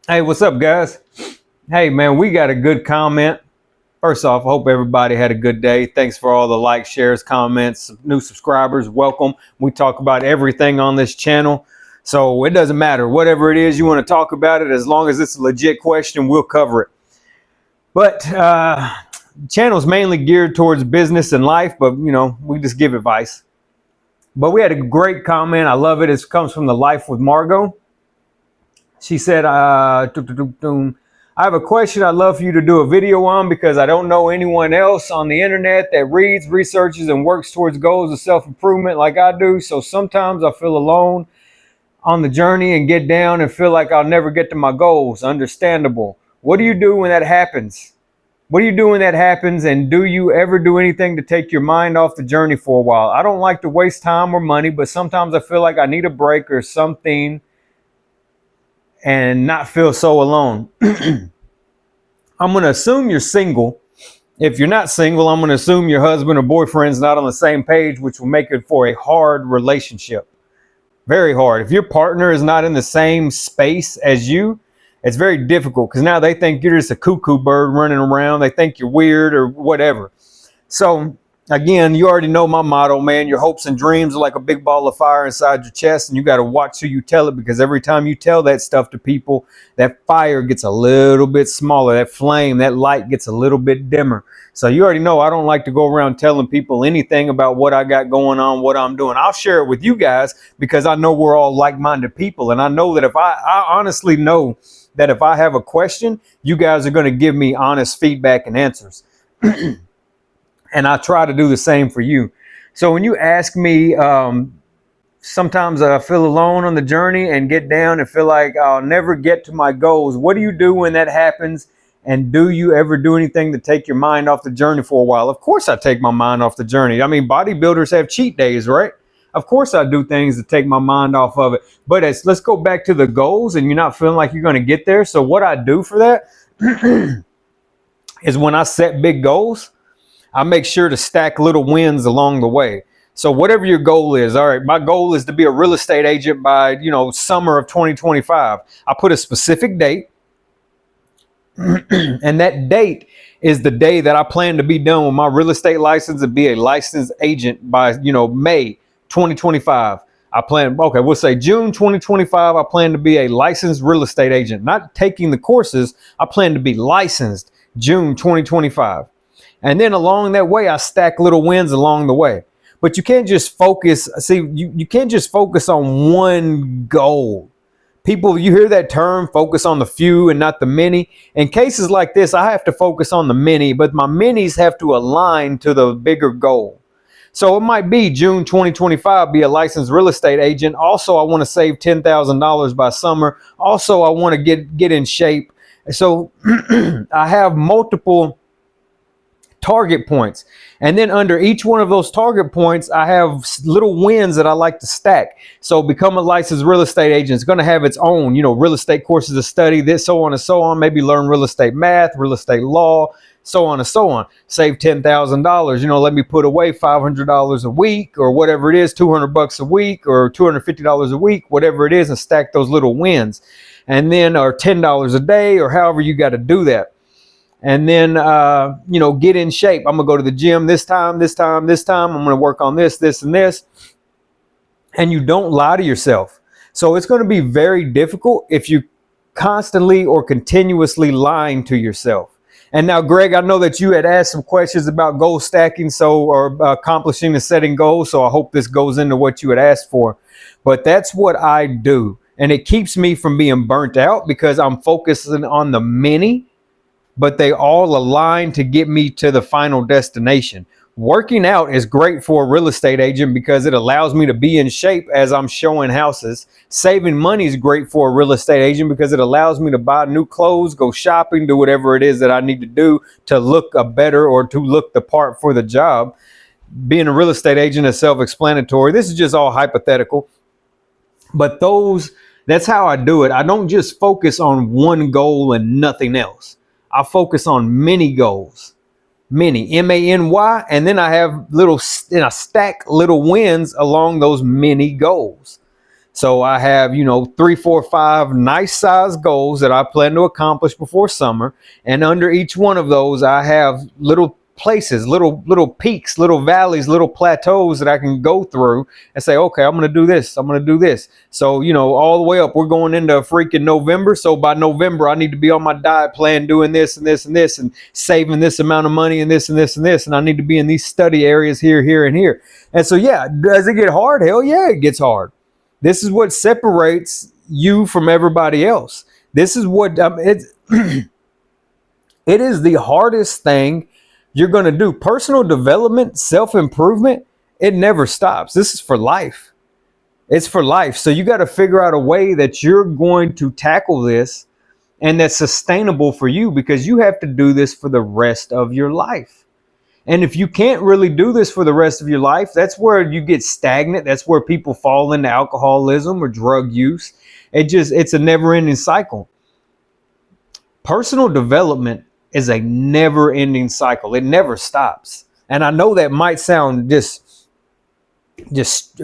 Hey, what's up, guys? Hey, man, we got a good comment. First off, I hope everybody had a good day. Thanks for all the likes, shares, comments, new subscribers. Welcome. We talk about everything on this channel. So it doesn't matter. Whatever it is you want to talk about it, as long as it's a legit question, we'll cover it. But the channel's mainly geared towards business and life, but, we just give advice. But we had a great comment. I love it. It comes from the Life with Margot. She said, I have a question I'd love for you to do a video on because I don't know anyone else on the internet that reads, researches, and works towards goals of self-improvement like I do. So sometimes I feel alone on the journey and get down and feel like I'll never get to my goals. Understandable. What do you do when that happens? What do you do when that happens? And do you ever do anything to take your mind off the journey for a while? I don't like to waste time or money, but sometimes I feel like I need a break or something and not feel so alone. I'm going to assume you're single. If you're not single, I'm going to assume your husband or boyfriend's not on the same page, which will make it for a hard relationship. Very hard. If your partner is not in the same space as you, it's very difficult because now they think you're just a cuckoo bird running around. They think you're weird or whatever. So again, you already know my motto, man. Your hopes and dreams are like a big ball of fire inside your chest, and you got to watch who you tell it, because every time you tell that stuff to people, that fire gets a little bit smaller. That flame, that light gets a little bit dimmer. So you already know I don't like to go around telling people anything about what I got going on, what I'm doing. I'll share it with you guys because I know we're all like-minded people, and I know that I honestly know that if I have a question, you guys are going to give me honest feedback and answers. And I try to do the same for you. So when you ask me, sometimes I feel alone on the journey and get down and feel like I'll never get to my goals. What do you do when that happens? And do you ever do anything to take your mind off the journey for a while? Of course I take my mind off the journey. I mean, bodybuilders have cheat days, right? Of course I do things to take my mind off of it. But let's go back to the goals, and you're not feeling like you're going to get there. So what I do for that is when I set big goals, I make sure to stack little wins along the way. So whatever your goal is, all right, my goal is to be a real estate agent by, summer of 2025. I put a specific date, and that date is the day that I plan to be done with my real estate license and be a licensed agent by, May 2025. We'll say June 2025, I plan to be a licensed real estate agent, not taking the courses. I plan to be licensed June 2025. And then along that way, I stack little wins along the way. But you can't just focus. See, you can't just focus on one goal. People, you hear that term, focus on the few and not the many. In cases like this, I have to focus on the many, but my minis have to align to the bigger goal. So it might be June 2025, be a licensed real estate agent. Also, I want to save $10,000 by summer. Also, I want to get in shape. So I have multiple target points, and then under each one of those target points I have little wins that I like to stack. So become a licensed real estate agent is going to have its own real estate courses to study, this, so on and so on. Maybe learn real estate math, real estate law, so on and so on. Save $10,000. Let me put away $500 a week or whatever it is, $200 a week or $250 a week, whatever it is, and stack those little wins. And then, or $10 a day, or however you got to do that. And then, get in shape. I'm going to go to the gym this time. I'm going to work on this, and this. And you don't lie to yourself. So it's going to be very difficult if you constantly or continuously lying to yourself. And now, Greg, I know that you had asked some questions about goal stacking, or accomplishing and setting goals. So I hope this goes into what you had asked for. But that's what I do. And it keeps me from being burnt out because I'm focusing on the many, but they all align to get me to the final destination. Working out is great for a real estate agent because it allows me to be in shape as I'm showing houses. Saving money is great for a real estate agent because it allows me to buy new clothes, go shopping, do whatever it is that I need to do to look better or to look the part for the job. Being a real estate agent is self-explanatory. This is just all hypothetical. But that's how I do it. I don't just focus on one goal and nothing else. I focus on many goals, many, M-A-N-Y, and then I stack little wins along those many goals. So I have, 3, 4, 5 nice size goals that I plan to accomplish before summer. And under each one of those, I have little places, little peaks, little valleys, little plateaus that I can go through and say, okay, I'm going to do this. I'm going to do this. So, all the way up, we're going into freaking November. So by November, I need to be on my diet plan, doing this and this and this, and saving this amount of money and this and this and this. And I need to be in these study areas here, here, and here. And so, yeah, does it get hard? Hell yeah, it gets hard. This is what separates you from everybody else. This is what it is the hardest thing you're going to do. Personal development, self-improvement, it never stops. This is for life. It's for life. So you got to figure out a way that you're going to tackle this and that's sustainable for you, because you have to do this for the rest of your life. And if you can't really do this for the rest of your life, that's where you get stagnant. That's where people fall into alcoholism or drug use. It's a never-ending cycle. Personal development is a never-ending cycle. It never stops. And I know that might sound just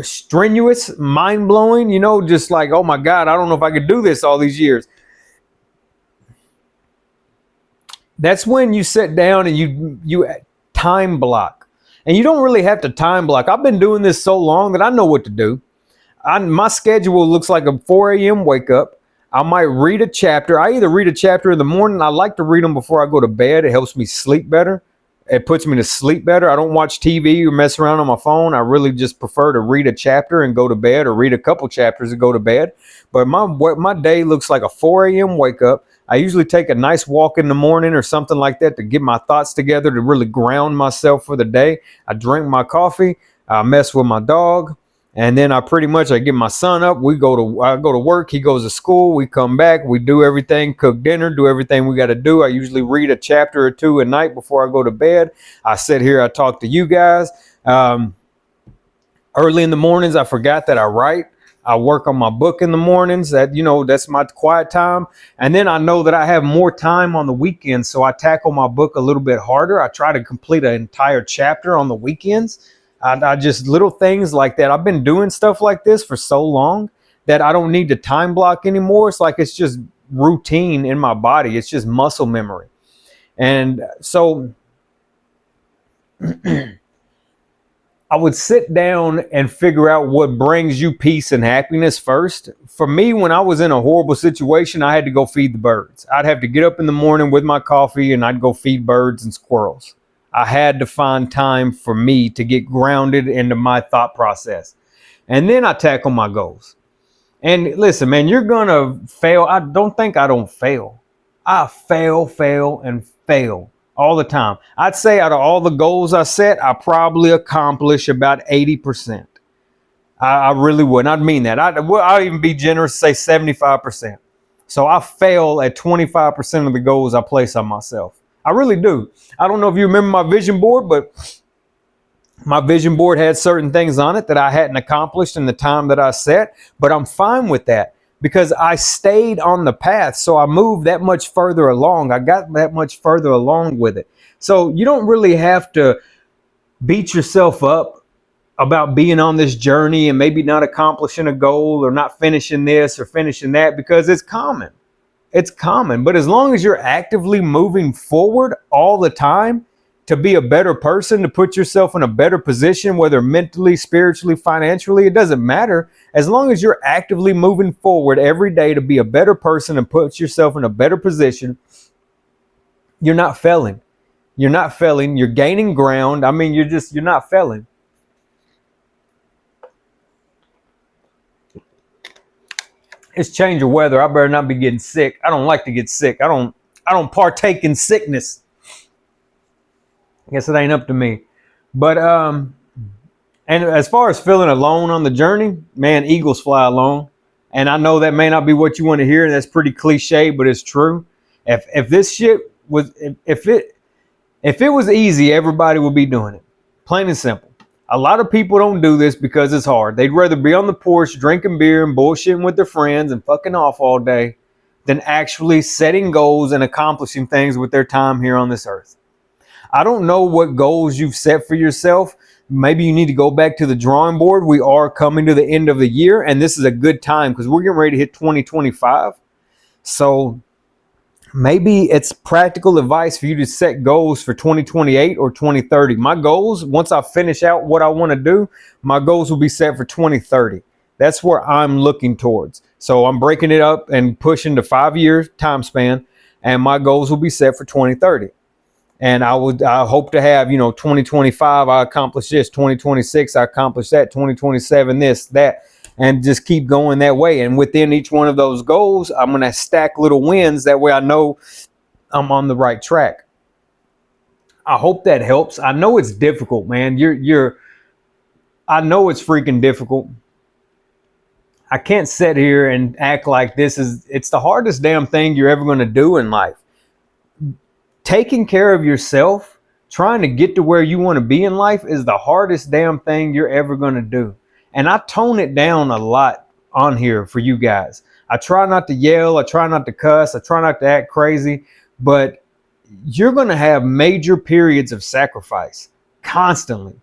strenuous, mind-blowing, just like, oh my God, I don't know if I could do this all these years. That's when you sit down and you time block. And you don't really have to time block. I've been doing this so long that I know what to do. My schedule looks like a 4 a.m. wake up. I might read a chapter. I either read a chapter in the morning. I like to read them before I go to bed. It helps me sleep better. It puts me to sleep better. I don't watch TV or mess around on my phone. I really just prefer to read a chapter and go to bed, or read a couple chapters and go to bed. But my day looks like a 4 a.m. wake up. I usually take a nice walk in the morning or something like that to get my thoughts together, to really ground myself for the day. I drink my coffee. I mess with my dog. And then I get my son up. I go to work. He goes to school. We come back. We do everything, cook dinner, do everything we got to do. I usually read a chapter or two at night before I go to bed. I sit here. I talk to you guys. Early in the mornings, I forgot that I write. I work on my book in the mornings. That's my quiet time. And then I know that I have more time on the weekends, so I tackle my book a little bit harder. I try to complete an entire chapter on the weekends. I just little things like that. I've been doing stuff like this for so long that I don't need to time block anymore. It's like it's just routine in my body. It's just muscle memory. And so I would sit down and figure out what brings you peace and happiness first. For me, when I was in a horrible situation, I had to go feed the birds. I'd have to get up in the morning with my coffee and I'd go feed birds and squirrels. I had to find time for me to get grounded into my thought process. And then I tackle my goals. And listen, man, you're going to fail. I don't think I don't fail. I fail, and fail all the time. I'd say out of all the goals I set, I probably accomplish about 80%. I really wouldn't. I'd mean that. I'd even be generous, say 75%. So I fail at 25% of the goals I place on myself. I really do. I don't know if you remember my vision board, but my vision board had certain things on it that I hadn't accomplished in the time that I set, but I'm fine with that because I stayed on the path. So I moved that much further along. I got that much further along with it. So you don't really have to beat yourself up about being on this journey and maybe not accomplishing a goal or not finishing this or finishing that, because it's common. It's common. But as long as you're actively moving forward all the time to be a better person, to put yourself in a better position, whether mentally, spiritually, financially, it doesn't matter. As long as you're actively moving forward every day to be a better person and put yourself in a better position, you're not failing. You're not failing. You're gaining ground. I mean, you're not failing. It's change of weather. I better not be getting sick. I don't like to get sick. I don't partake in sickness. I guess it ain't up to me. But and as far as feeling alone on the journey, man, eagles fly alone. And I know that may not be what you want to hear, and that's pretty cliche, but it's true. If this shit was if it was easy, everybody would be doing it. Plain and simple. A lot of people don't do this because it's hard. They'd rather be on the porch drinking beer and bullshitting with their friends and fucking off all day than actually setting goals and accomplishing things with their time here on this earth. I don't know what goals you've set for yourself. Maybe you need to go back to the drawing board. We are coming to the end of the year, and this is a good time because we're getting ready to hit 2025. So maybe it's practical advice for you to set goals for 2028 or 2030. My goals, once I finish out what I want to do, my goals will be set for 2030. That's where I'm looking towards. So I'm breaking it up and pushing the 5-year time span, and my goals will be set for 2030. And I hope to have, 2025, I accomplish this, 2026, I accomplish that, 2027, this, that, and just keep going that way. And within each one of those goals, I'm going to stack little wins. That way I know I'm on the right track. I hope that helps. I know it's difficult, man. I know it's freaking difficult. I can't sit here and act like it's the hardest damn thing you're ever going to do in life. Taking care of yourself, trying to get to where you want to be in life is the hardest damn thing you're ever going to do. And I tone it down a lot on here for you guys. I try not to yell. I try not to cuss. I try not to act crazy. But you're going to have major periods of sacrifice constantly.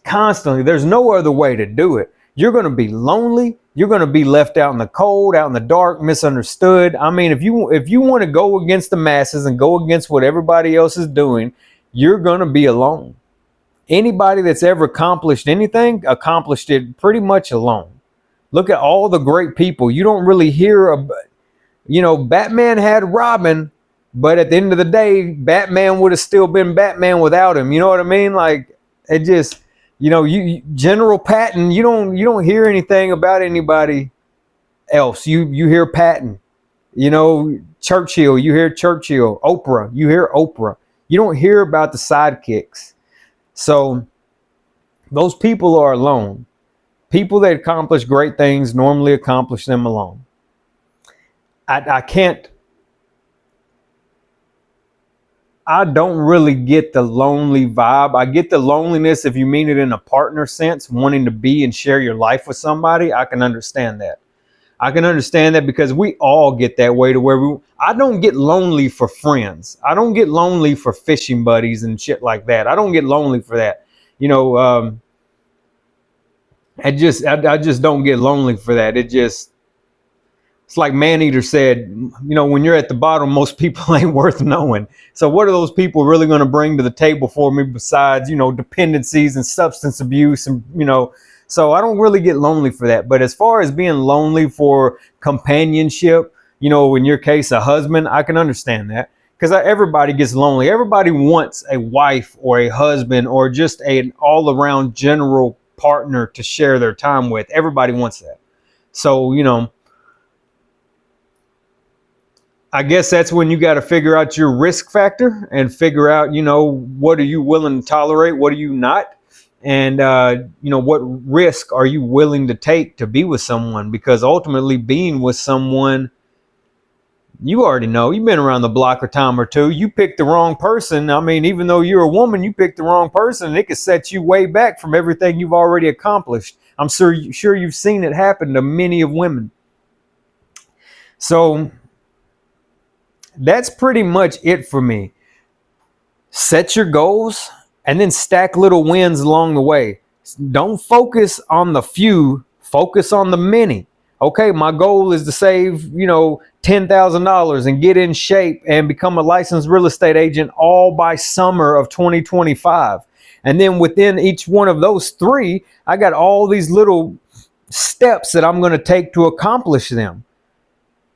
Constantly. There's no other way to do it. You're going to be lonely. You're going to be left out in the cold, out in the dark, misunderstood. I mean, if you want to go against the masses and go against what everybody else is doing, you're going to be alone. Anybody that's ever accomplished anything, accomplished it pretty much alone. Look at all the great people. You don't really hear about, Batman had Robin, but at the end of the day, Batman would have still been Batman without him. You know what I mean? Like, it just... General Patton, you don't hear anything about anybody else. You hear Patton. Churchill, you hear Churchill. Oprah, you hear Oprah. You don't hear about the sidekicks. So those people are alone. People that accomplish great things normally accomplish them alone. I don't really get the lonely vibe. I get the loneliness if you mean it in a partner sense, wanting to be and share your life with somebody. I can understand that. I can understand that because we all get that way to where I don't get lonely for friends. I don't get lonely for fishing buddies and shit like that. I don't get lonely for that. I just don't get lonely for that. It's like Maneater said, when you're at the bottom, most people ain't worth knowing. So what are those people really going to bring to the table for me besides, dependencies and substance abuse and, so I don't really get lonely for that. But as far as being lonely for companionship, in your case, a husband, I can understand that because everybody gets lonely. Everybody wants a wife or a husband or just an all around general partner to share their time with. Everybody wants that. So, I guess that's when you got to figure out your risk factor and figure out, what are you willing to tolerate? What are you not? And, what risk are you willing to take to be with someone? Because ultimately being with someone, you already know, you've been around the block a time or two. You picked the wrong person. I mean, even though you're a woman, you picked the wrong person and it could set you way back from everything you've already accomplished. I'm sure you've seen it happen to many of women. So that's pretty much it for me. Set your goals and then stack little wins along the way. Don't focus on the few, focus on the many. Okay, my goal is to save, $10,000 and get in shape and become a licensed real estate agent all by summer of 2025. And then within each one of those 3, I got all these little steps that I'm going to take to accomplish them.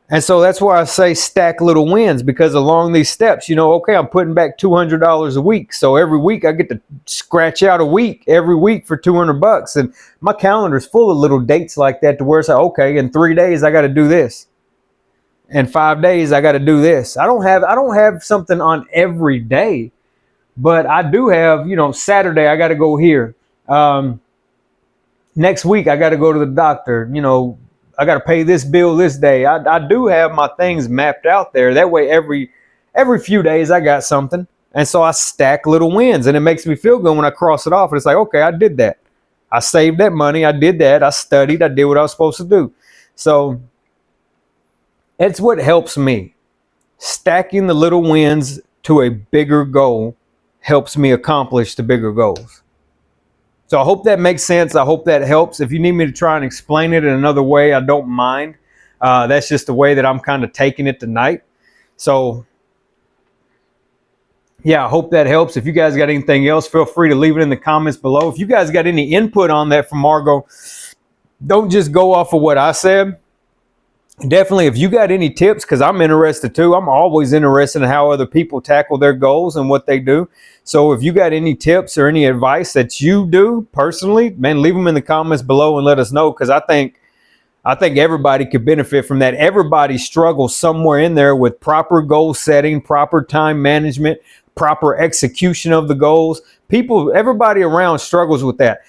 And so that's why I say stack little wins, because along these steps, okay, I'm putting back $200 a week. So every week I get to scratch out a week every week for $200. And my calendar is full of little dates like that to where it's like, okay, in 3 days, I got to do this. In 5 days, I got to do this. I don't have something on every day, but I do have, Saturday, I got to go here. Next week, I got to go to the doctor, I got to pay this bill this day. I do have my things mapped out there. That way, every few days, I got something. And so I stack little wins. And it makes me feel good when I cross it off. And it's like, okay, I did that. I saved that money. I did that. I studied. I did what I was supposed to do. So it's what helps me. Stacking the little wins to a bigger goal helps me accomplish the bigger goals. So I hope that makes sense. I hope that helps. If you need me to try and explain it in another way, I don't mind. That's just the way that I'm kind of taking it tonight. So yeah, I hope that helps. If you guys got anything else, feel free to leave it in the comments below. If you guys got any input on that from Margot, don't just go off of what I said. Definitely, if you got any tips, because I'm interested too. I'm always interested in how other people tackle their goals and what they do. So if you got any tips or any advice that you do personally, man, leave them in the comments below and let us know, because I think everybody could benefit from that. Everybody struggles somewhere in there with proper goal setting, proper time management, proper execution of the goals. Everybody around struggles with that.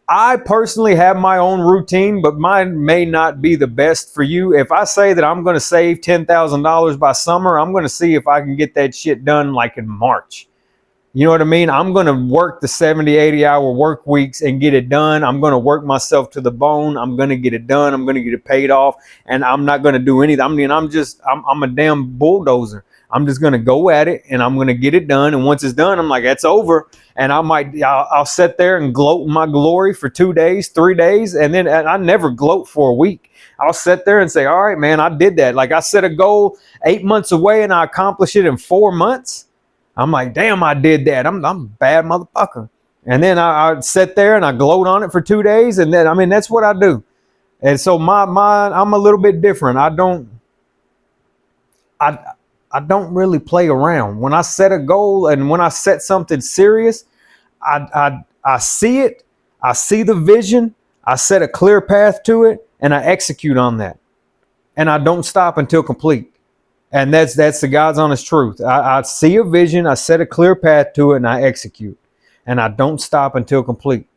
I personally have my own routine, but mine may not be the best for you. If I say that I'm going to save $10,000 by summer, I'm going to see if I can get that shit done like in March. You know what I mean? I'm going to work the 70, 80-hour work weeks and get it done. I'm going to work myself to the bone. I'm going to get it done. I'm going to get it paid off, and I'm not going to do anything. I mean, I'm a damn bulldozer. I'm just going to go at it, and I'm going to get it done. And once it's done, I'm like, that's over. And I'll sit there and gloat in my glory for 2 days, 3 days. And then I never gloat for a week. I'll sit there and say, all right, man, I did that. Like I set a goal 8 months away and I accomplished it in 4 months. I'm like, damn, I did that. I'm a bad motherfucker. And then I sit there and I gloat on it for 2 days. And then, I mean, that's what I do. And so I'm a little bit different. I don't really play around. When I set a goal and when I set something serious, I see it, I see the vision, I set a clear path to it, and I execute on that. And I don't stop until complete. And that's the God's honest truth. I see a vision, I set a clear path to it, and I execute. And I don't stop until complete.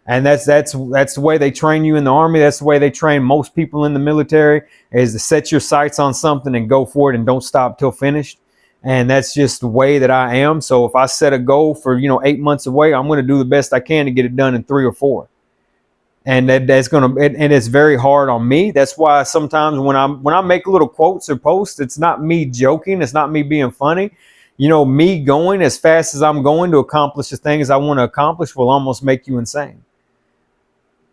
And that's the way they train you in the Army. That's the way they train most people in the military, is to set your sights on something and go for it and don't stop till finished. And that's just the way that I am. So if I set a goal for 8 months away, I'm going to do the best I can to get it done in 3 or 4. And that's going to, and it's very hard on me. That's why sometimes when I make little quotes or posts, it's not me joking. It's not me being funny. Me going as fast as I'm going to accomplish the things I want to accomplish will almost make you insane.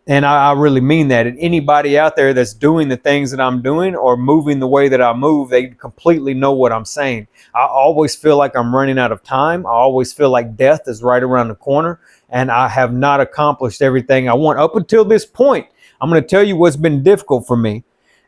And I really mean that. And anybody out there that's doing the things that I'm doing or moving the way that I move, they completely know what I'm saying. I always feel like I'm running out of time. I always feel like death is right around the corner, and I have not accomplished everything I want. Up until this point, I'm going to tell you what's been difficult for me.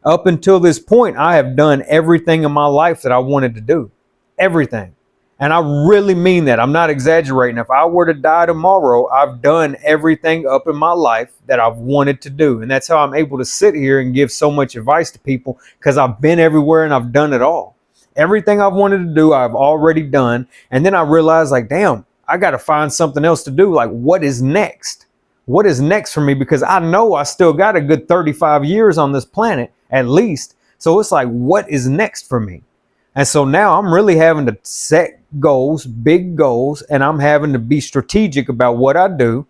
Up until this point, I have done everything in my life that I wanted to do. Everything. And I really mean that. I'm not exaggerating. If I were to die tomorrow, I've done everything up in my life that I've wanted to do. And that's how I'm able to sit here and give so much advice to people, because I've been everywhere and I've done it all. Everything I've wanted to do, I've already done. And then I realized, like, damn, I got to find something else to do. Like, what is next? What is next for me? Because I know I still got a good 35 years on this planet, at least. So it's like, what is next for me? And so now I'm really having to set goals, big goals, and I'm having to be strategic about what I do.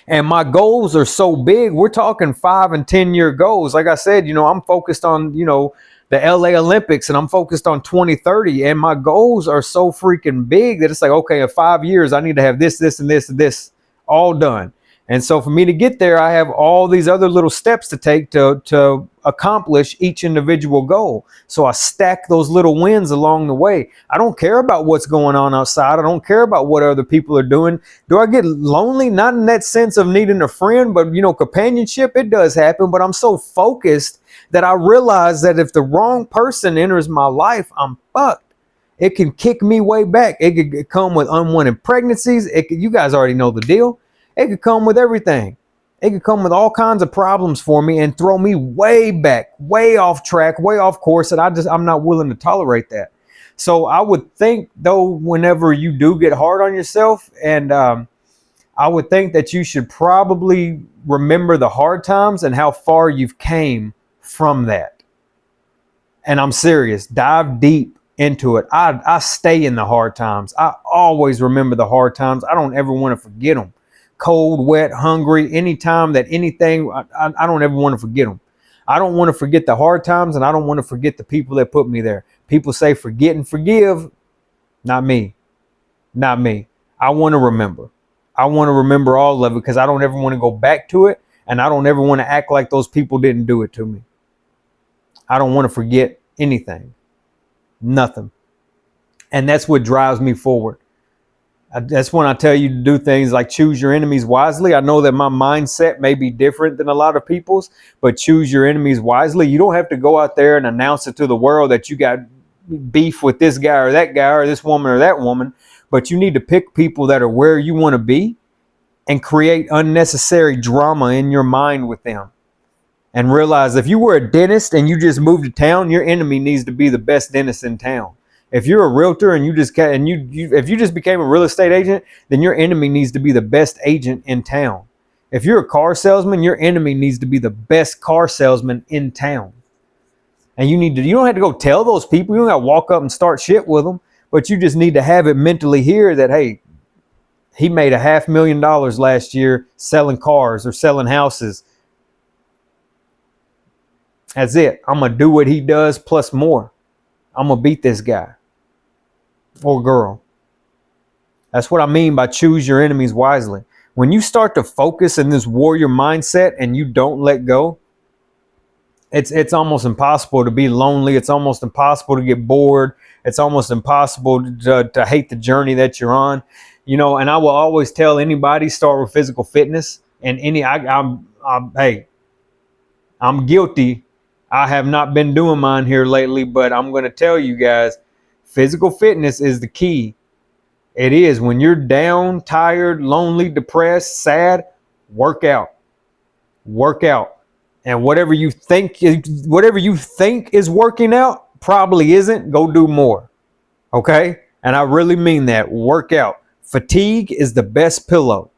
And my goals are so big. We're talking 5 and 10 year goals. Like I said, I'm focused on, the LA Olympics, and I'm focused on 2030. And my goals are so freaking big that it's like, okay, in 5 years, I need to have this, this, and this, and this all done. And so for me to get there, I have all these other little steps to take to accomplish each individual goal. So I stack those little wins along the way. I don't care about what's going on outside. I don't care about what other people are doing. Do I get lonely? Not in that sense of needing a friend, but companionship, it does happen. But I'm so focused that I realize that if the wrong person enters my life, I'm fucked. It can kick me way back. It could come with unwanted pregnancies. You guys already know the deal. It could come with everything. It could come with all kinds of problems for me and throw me way back, way off track, way off course. And I'm not willing to tolerate that. So I would think, though, whenever you do get hard on yourself, and I would think that you should probably remember the hard times and how far you've came from that. And I'm serious. Dive deep into it. I stay in the hard times. I always remember the hard times. I don't ever want to forget them. Cold, wet, hungry, anytime that anything, I don't ever want to forget them. I don't want to forget the hard times, and I don't want to forget the people that put me there. People say forget and forgive. Not me. not me. I want to remember. I want to remember all of it because I don't ever want to go back to it. And I don't ever want to act like those people didn't do it to me. I don't want to forget anything. Nothing. And that's what drives me forward. That's when I tell you to do things like choose your enemies wisely. I know that my mindset may be different than a lot of people's, but choose your enemies wisely. You don't have to go out there and announce it to the world that you got beef with this guy or that guy or this woman or that woman, but you need to pick people that are where you want to be and create unnecessary drama in your mind with them. And realize if you were a dentist and you just moved to town, your enemy needs to be the best dentist in town. If you're a realtor and if you just became a real estate agent, then your enemy needs to be the best agent in town. If you're a car salesman, your enemy needs to be the best car salesman in town. And you don't have to go tell those people. You don't got to walk up and start shit with them, but you just need to have it mentally here that, hey, he made $500,000 last year selling cars or selling houses. That's it. I'm going to do what he does plus more. I'm going to beat this guy or girl. That's what I mean by choose your enemies wisely. When you start to focus in this warrior mindset and you don't let go, it's almost impossible to be lonely. It's almost impossible to get bored. It's almost impossible to hate the journey that you're on. You know, and I will always tell anybody, start with physical fitness. And I'm guilty. I have not been doing mine here lately, but I'm going to tell you guys, physical fitness is the key. It is. When you're down, tired, lonely, depressed, sad, work out. Work out. And whatever you think is working out probably isn't. Go do more. Okay? And I really mean that. Work out. Fatigue is the best pillow.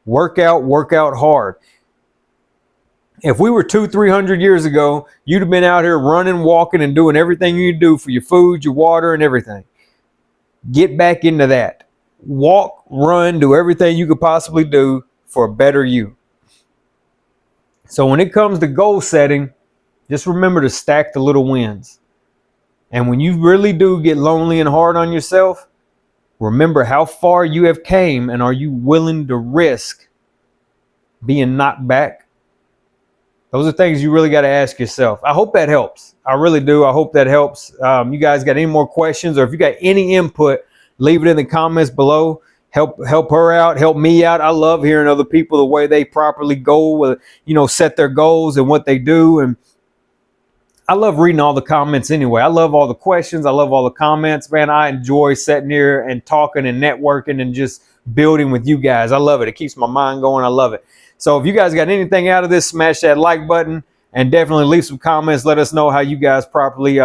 Work out hard. If we were 200-300 years ago, you'd have been out here running, walking, and doing everything you do for your food, your water, and everything. Get back into that. Walk, run, do everything you could possibly do for a better you. So when it comes to goal setting, just remember to stack the little wins. And when you really do get lonely and hard on yourself, remember how far you have came, and are you willing to risk being knocked back? Those are things you really got to ask yourself. I hope that helps. I really do. I hope that helps. You guys got any more questions, or if you got any input, leave it in the comments below. Help her out. Help me out. I love hearing other people, the way they properly set their goals and what they do. And I love reading all the comments anyway. I love all the questions. I love all the comments, man. I enjoy sitting here and talking and networking and just building with you guys. I love it. It keeps my mind going. I love it. So if you guys got anything out of this, smash that like button and definitely leave some comments. Let us know how you guys properly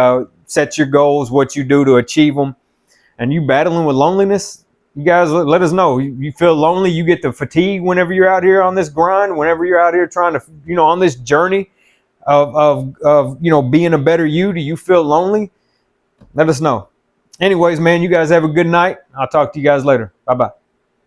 set your goals, what you do to achieve them. And you battling with loneliness, you guys let us know. You feel lonely, you get the fatigue whenever you're out here on this grind, whenever you're out here trying to, on this journey of being a better you. Do you feel lonely? Let us know. Anyways, man, you guys have a good night. I'll talk to you guys later. Bye-bye.